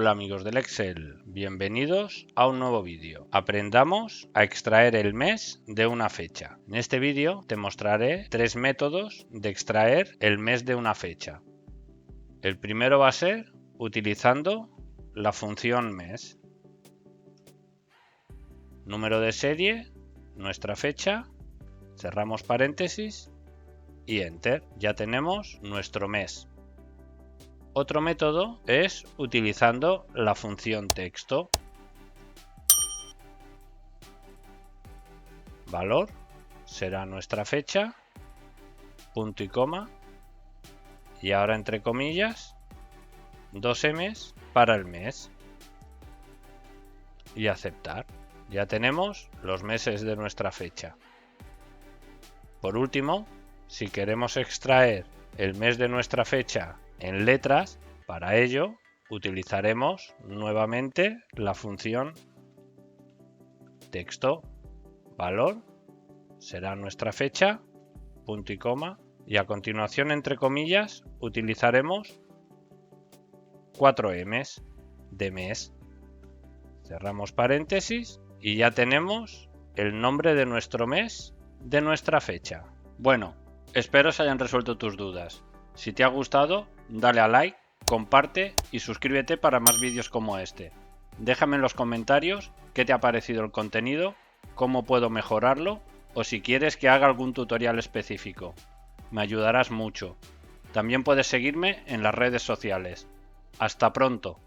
Hola amigos del Excel, bienvenidos a un nuevo vídeo. Aprendamos a extraer el mes de una fecha. En este vídeo te mostraré 3 métodos de extraer el mes de una fecha. El primero va a ser utilizando la función mes. Número de serie, nuestra fecha, cerramos paréntesis y Enter. Ya tenemos nuestro mes. Otro método es utilizando la función texto. Valor será nuestra fecha, punto y coma, y ahora entre comillas, 2 M's para el mes. Y aceptar. Ya tenemos los meses de nuestra fecha. Por último, si queremos extraer el mes de nuestra fecha en letras, para ello utilizaremos nuevamente la función texto. Valor será nuestra fecha, punto y coma, y a continuación entre comillas utilizaremos 4 M's de mes. Cerramos paréntesis y ya tenemos el nombre de nuestro mes de nuestra fecha. Bueno, espero se hayan resuelto tus dudas. Si te ha gustado, dale a like, comparte y suscríbete para más vídeos como este. Déjame en los comentarios qué te ha parecido el contenido, cómo puedo mejorarlo o si quieres que haga algún tutorial específico. Me ayudarás mucho. También puedes seguirme en las redes sociales. Hasta pronto.